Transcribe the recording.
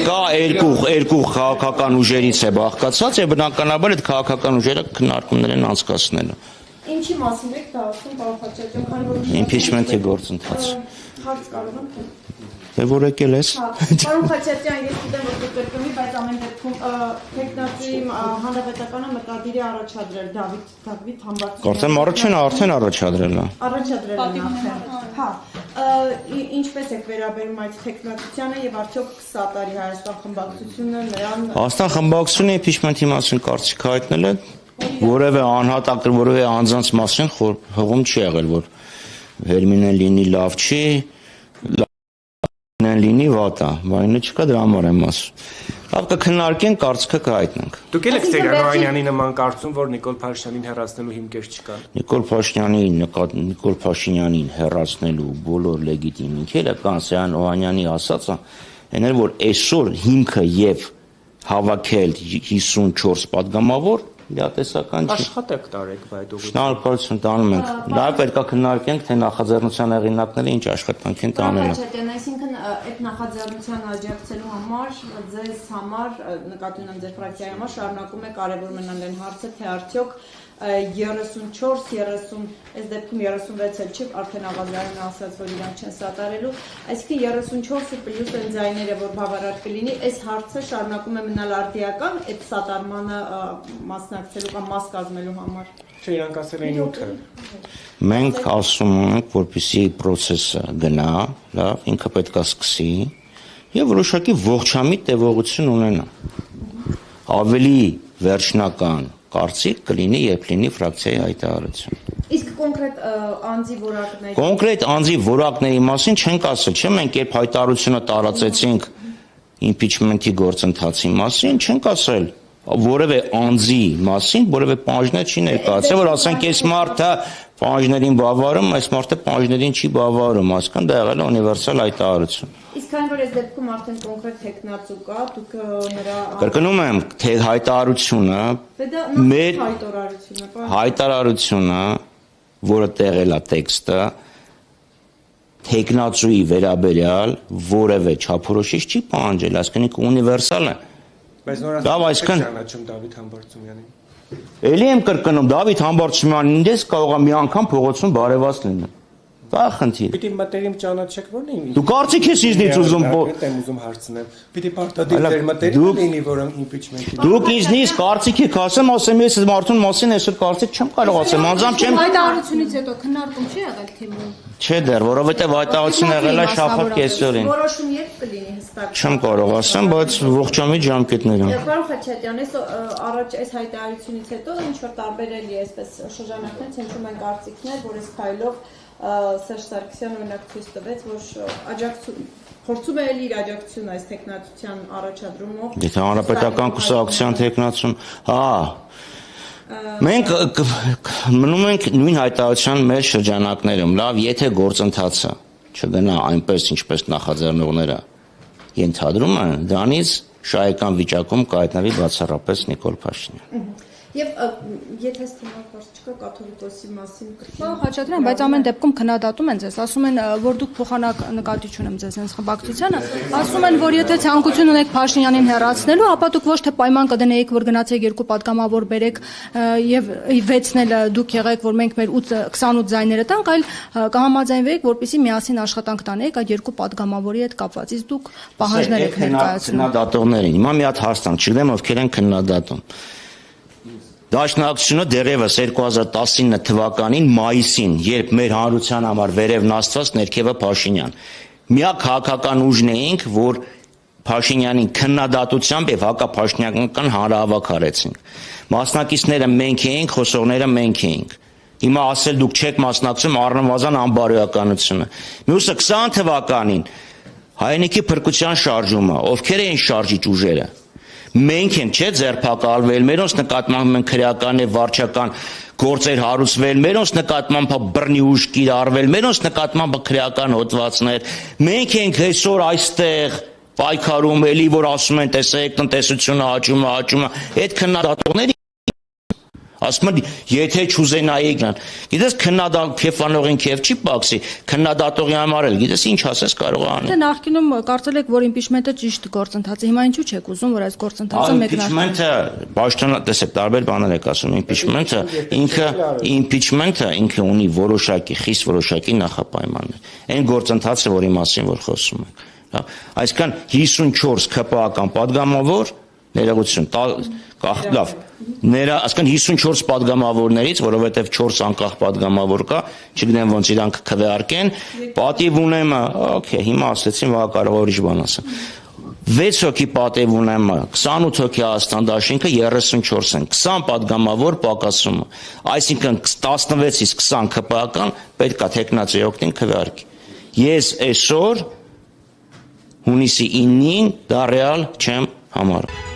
կա երկու քաղաքական ուժերից է բաղկացած եւ բնականաբար այդ քաղաքական ուժերը քննարկումներ են անցկացնելու։ Ինչի մասին եք դա ասում, պարոն Խաչատրյան, քանի որ Impeachment-ի գործընթաց։ Հարց կարող եմ թե։ Դե որ եկել ես։ Պարոն Խաչատրյան, ես գիտեմ, որ դուք կրկնի, բայց ամեն դեպքում տեխնացի հանրապետականը մտադիր է առաջադրել Դավիթ Համբարձումյանը։ Կարծեմ արդեն առաջադրել է։ Առաջադրել են արդեն։ Հա, ինչպես եք վերաբերում այդ տեխնացությանը եւ արդյոք կսատարի Հայաստան խմբակցությունը նրան Հայաստան խմբակցությունը impeachment-ի մասին կարծիք հայտնել է, որևէ անհատակր, որևէ անձանց մասին հողում չի եղել, որ Հերմինեն լինի լավ չի, լավն լինի վատ է, բայց չկա դրա համար եմ ասում։ Լավ կքննարկենք, կարծիքը կհայտնենք։ Դուք եք Տիգրան Օհանյանի նման կարծում, որ Նիկոլ Փաշինյանին հեռացնելու հիմքեր չկան։ Նիկոլ Փաշինյանին հեռացնելու բոլոր լեգիտիմ հիմքերը կան, Սեյան Օհանյանի ասածը, այն էր, որ այսօր հիմքը եւ հավաքել 54 падգամավոր լիատեսական չի։ Աշխատեք տարեք այդ ուղղությամբ։ Շնորհակալություն տանում ենք։ Դա պետք է քննարկենք, թե նախաձեռնության հեղինակները ինչ աշխատանք են տանել։ Այսինքն այդ նախաձեռնության աջակցելու համար ձեզ համար նկատի ունեմ ձեր ֆրակցիայի համար շարունակում է կարևոր մնալ այն հարցը, թե արդյոք 34-30, այս դեպքում 36 էլ չի, արդեն Աղազարյանը ասաց, որ իրանք չեն սատարելու, այսինքն 34-ը պլյուս այն ձայները, որ բավարար կլինի, այս հարցը շարունակում է մնալ արդիական այդ սատարմանը մասնակցելու կամ մաս կազմելու համար։ Չէ, իրանք ասել էին 8-ը։ Մենք ասում ենք, որպեսզի process-ը գնա, լավ, ինքը պետք է սկսի եւ որոշակի ողջամիտ տևողություն ունենա։ Ավելի վերջնական կարծիք կլինի, երբ լինի ֆրակցիայի հայտարարություն։ Իսկ կոնկրետ անձի որակների Կոնկրետ անձի որակների մասին չենք ասել, չէ՞, մենք երբ հայտարարությունը տարածեցինք impeachment-ի գործընթացի մասին, չենք ասել որևէ անձի մասին, որևէ պահանջներ չի ներկայացել, որ ասենք այս մարդը պահանջներին բավարարում, այս մարդը պահանջներին չի բավարարում, այսքան դա եղել է ունիվերսալ հայտարարություն։ Իսկ քանի որ այս դեպքում արդեն կոնկրետ տեխնացու կա, դուք նրա Կրկնում եմ, թե հայտարարությունը մեր հայտարարությունը, որը տեղել է տեքստը, տեխնացուի վերաբերյալ որևէ չափորոշիչ չի պահանջել, այսինքն ունիվերսալ է։ Բայց նորից ճանաչում Դավիթ Համբարձումյանին։ Էլի եմ կրկնում, Դավիթ Համբարձումյանին ինձ կարող է մի անգամ փողոցում բարևաց լինել։ Դա խնդիր։ Պիտի մտերիմ ճանաչեք, որն է։ Դու կարծիք ես ինձնից ուզում եմ ուզում հարցնել։ Պիտի պարտադիր դեր մտերիմ լինի, որ impeachment-ի։ Դուք ինձնից կարծիք եք ասեմ ես այս մարդուն մասին այսօր կարծիք չեմ կարող ասեմ, անձամբ չեմ։ Հայտարարությունից հետո քննարկում չի եղել թեմում։ Չէ դեռ, որովհետև հայտարարությունը եղել է շաբաթ կեսօրին։ Որոշում երբ կլինի հստակ։ Չեմ կարող ասեմ, բայց ողջամիտ ժամկետներում։ Պարոն Խաչատրյան, առաջ այս հայտարարությունից հետո ինչ որ տարբերելի է այսպես շրջանակներ, հնչում են կարծիքներ, որ այս քայլով Սերժ Սարգսյանը օրինակ ցույց տվեց, որ աջակցություն փորձում է իր աջակցությունը այս տեխնացության առաջադրումով։ Եթե հանրապետական կուսակցության տեխնացություն, մենք մնում ենք նույն հայտարարության մեր շրջանակներում, լավ, եթե գործընթացը չգնա այնպես, ինչպես նախաձեռնողները ենթադրում են, դրանից շահեկան վիճակում կհայտնվի բացառապես Նիկոլ Փաշինյանը։ Եվ եթե ստանալու չկա կաթոլիկոսի մասին Պարոն Խաչատրյան, բայց ամեն դեպքում քննադատում են ձեզ, ասում են, որ դուք փոխանակ նկատի չունեմ ձեզ հենց խմբակցությանը, ասում են, որ եթե ցանկություն ունեք Փաշինյանին հեռացնելու, ապա դուք ոչ թե պայման կդնեիք, որ գնացեք երկու падգամավոր բերեք եւ 6-ն էլ դուք եղեք, որ մենք մեր 28 ձայները տանք, այլ կհամաձայնվեիք, որպեսզի միասին աշխատանք տանեիք այդ երկու падգամավորի հետ կապված։ Իսկ դուք պահանջներ եք ներկայացնում։ Քննադատողներին։ Հիմա մի հատ հաստատ, չգիտեմ ովքեր են քննադատում։ Դաշնակցությունը դեռևս 2019 թվականին մայիսին, երբ մեր հանրության համար վերևն աստված, ներքևը Փաշինյան, միակ քաղաքական ուժն էինք, որ Փաշինյանին քննադատությամբ եւ հակափաշինյանական հանրահավաք արեցինք։ Մասնակիցները մենք էինք, խոսողները մենք էինք։ Հիմա ասել դուք չեք մասնակցում առնվազն անբարոյականությունը։ Մյուսը 20 թվականին հայնիկի փրկության շարժումը, ովքեր էին շարժիչ ուժերը։ Մենք են չէ ձերբակալվել, մերոնց նկատմամբ մենք քրեական եւ վարչական գործեր հարուցվել, մերոնց նկատմամբ բռնի ուժ կիրառվել, մերոնց նկատմամբ քրեական հոդվածներ։ Մենք ենք այսօր այստեղ պայքարում, էլի որ ասում են տեսեք տնտեսությունը աճում է, այդ քննադատողների Ասում են, եթե չուզենայիք նրան, գիտես քննադատողին քեֆ չի պակսի, քննադատողի համար էլ, գիտես ինչ ասես կարող է անել։ Թե նախկինում կարծել եք, որ impeachment-ը ճիշտ գործընթաց է, հիմա ինչու չեք ուզում, որ այս գործընթացը Impeachment-ը պաշտոնա, տեսեք, տարբեր բաներ եք ասում, impeachment-ը ինքը ունի որոշակի, խիստ որոշակի նախապայմաններ։ Այն գործընթացը, որի մասին որ խոսում ենք, լավ, այսքան 54 ԿՊԱ-ական падգամավոր ներողություն, լավ, այսքան 54 падգամավորներից, որովհետև 4 անկախ падգամավոր կա, չգիտեմ ոնց իրանք քվեարկեն, պատիվ ունեմ, օքեյ, հիմա ասեցին, վաղ կարող ուրիշ բան ասեմ։ 6 հոգի պատիվ ունեմ, 28 հոգի Հայաստան դաշինքը 34 են, 20 падգամավոր պակասումը, այսինքն 16-ից 20 ԿՊԱ-ական պետք է թեկնածուի օգտին քվեարկի։ Ես այսօր հունիսի 9-ին դա ռեալ չեմ համարում։